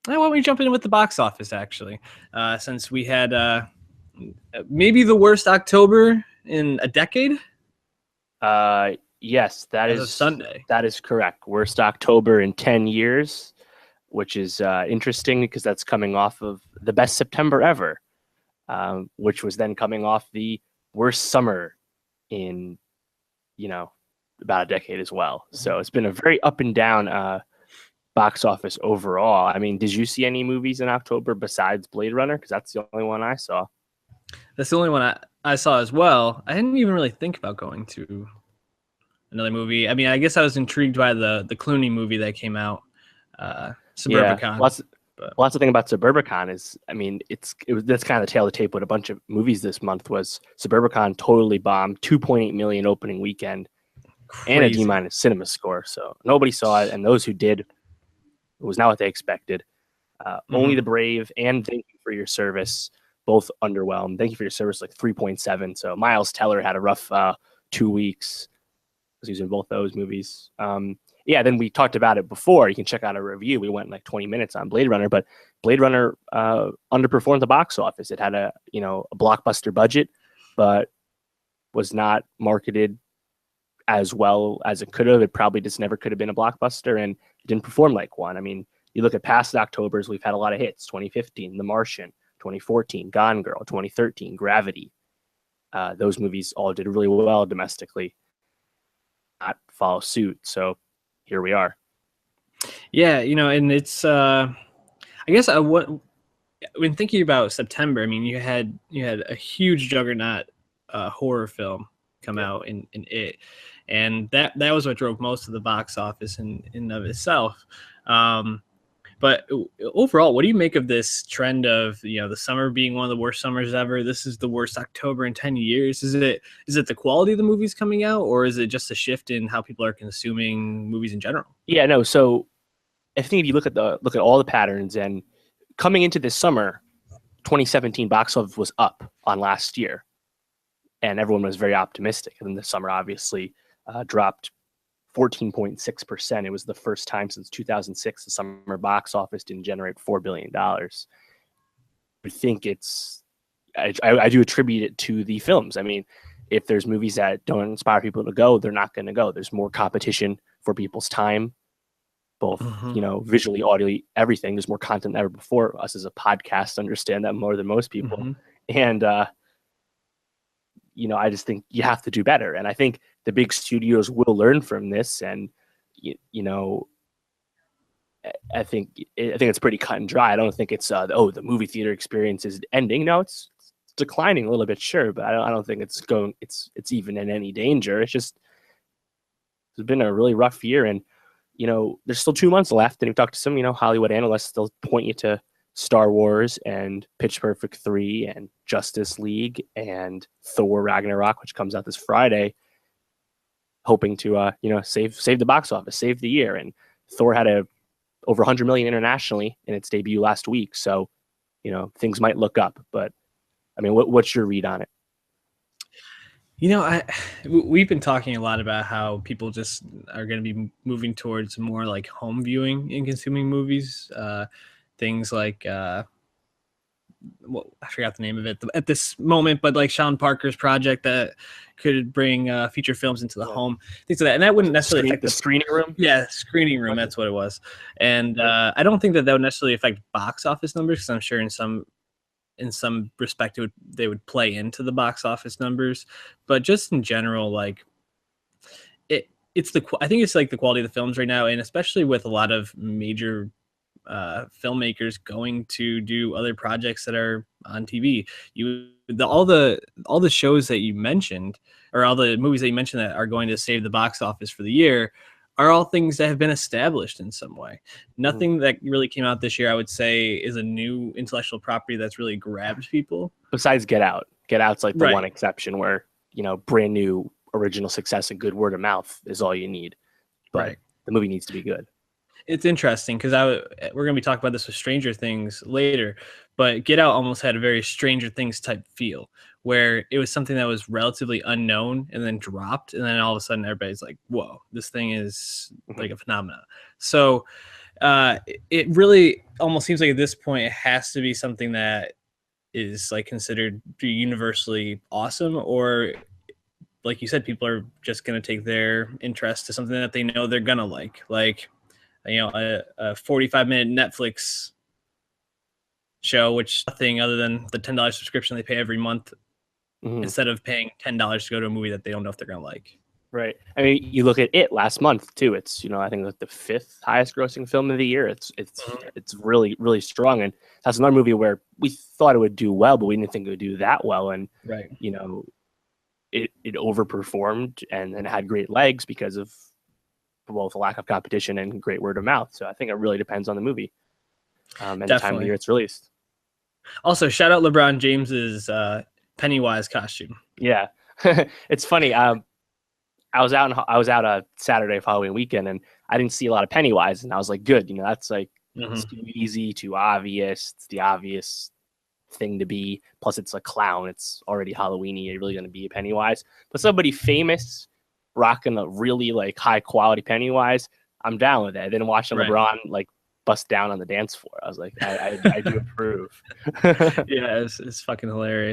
Why don't we jump in with the box office, actually, since we had maybe the worst October in a decade Yes, as of Sunday. that is correct. Worst October in 10 years, which is interesting because that's coming off of the best September ever, which was then coming off the worst summer in, about a decade as well. So it's been a very up and down box office overall. I mean, did you see any movies in October besides Blade Runner? Because that's the only one I saw. That's the only one I saw as well. I didn't even really think about going to another movie. I mean, I guess I was intrigued by the Clooney movie that came out, Suburbicon. Yeah, well, that's the thing about Suburbicon is, I mean, that's kind of the tail of the tape with a bunch of movies this month was Suburbicon totally bombed, 2.8 million opening weekend, and a D- cinema score. So nobody saw it, and those who did, it was not what they expected. Only the Brave and Thank You for Your Service both underwhelmed. Thank You for Your Service like 3.7. So Miles Teller had a rough 2 weeks. He was in both those movies. Yeah, then we talked about it before. You can check out a review. We went like 20 minutes on Blade Runner, but Blade Runner underperformed the box office. It had a blockbuster budget, but was not marketed as well as it could have. It probably just never could have been a blockbuster, and it didn't perform like one. I mean, you look at past Octobers, we've had a lot of hits. 2015, The Martian. 2014, Gone Girl. 2013, Gravity. Those movies all did really well domestically. Not follow suit. So here we are. Yeah, and it's I guess when thinking about September, I mean, you had a huge juggernaut horror film come out in It, and that was what drove most of the box office in of itself. But overall, what do you make of this trend of the summer being one of the worst summers ever? This is the worst October in 10 years. Is it the quality of the movies coming out, or is it just a shift in how people are consuming movies in general? Yeah, no. So I think if you look at all the patterns, and coming into this summer, 2017 box office was up on last year, and everyone was very optimistic. And then the summer obviously dropped 14.6%. It was the first time since 2006 the summer box office didn't generate $4 billion. I think I do attribute it to the films. I mean, if there's movies that don't inspire people to go, they're not going to go. There's more competition for people's time, both, visually, audio, everything. There's more content than ever before. Us as a podcast understand that more than most people. And, I just think you have to do better. And I think the big studios will learn from this. And, I think it's pretty cut and dry. I don't think it's, the movie theater experience is ending. No, it's declining a little bit, sure, but I don't think it's even in any danger. It's just, it's been a really rough year. And, there's still 2 months left. And we've talked to some, Hollywood analysts, they'll point you to Star Wars and Pitch Perfect 3 and Justice League and Thor Ragnarok, which comes out this Friday, hoping to, save the box office, save the year. And Thor had over 100 million internationally in its debut last week. So, things might look up, but I mean, what's your read on it? We've been talking a lot about how people just are going to be moving towards more like home viewing and consuming movies. Things like, I forgot the name of it at this moment, but like Sean Parker's project that could bring feature films into the home, things like that. And that wouldn't necessarily affect the screening room. Yeah, screening room. That's what it was. And I don't think that would necessarily affect box office numbers, because I'm sure in some respect they would play into the box office numbers. But just in general, like I think it's like the quality of the films right now, and especially with a lot of major filmmakers going to do other projects that are on TV. All the shows that you mentioned, or all the movies that you mentioned that are going to save the box office for the year, are all things that have been established in some way. Nothing that really came out this year, I would say, is a new intellectual property that's really grabbed people. Besides Get Out. Get Out's like the one exception where, brand new original success and good word of mouth is all you need. But the movie needs to be good. It's interesting because we're going to be talking about this with Stranger Things later, but Get Out almost had a very Stranger Things type feel, where it was something that was relatively unknown and then dropped, and then all of a sudden everybody's like, whoa, this thing is like a phenomenon. So it really, almost seems like at this point it has to be something that is like considered universally awesome, or like you said, people are just going to take their interest to something that they know they're going to like, a 45-minute Netflix show, which nothing other than the $10 subscription they pay every month, instead of paying $10 to go to a movie that they don't know if they're going to like. Right. I mean, you look at it last month too. It's, I think like the 5th highest grossing film of the year. It's really, really strong. And that's another movie where we thought it would do well, but we didn't think it would do that well. And, right. It overperformed and had great legs because of both lack of competition and great word of mouth. So I think it really depends on the movie and the time of the year it's released. Also, shout out LeBron James's Pennywise costume. Yeah. It's funny. I was out a Saturday of Halloween weekend, and I didn't see a lot of Pennywise, and I was like, good, that's like it's too easy, too obvious. It's the obvious thing to be. Plus, it's a clown. It's already Halloweeny. You're really going to be a Pennywise, but somebody famous rocking a really like high quality Pennywise, I'm down with it. Then watching LeBron like bust down on the dance floor, I was like, I do approve. Yeah, it's fucking hilarious.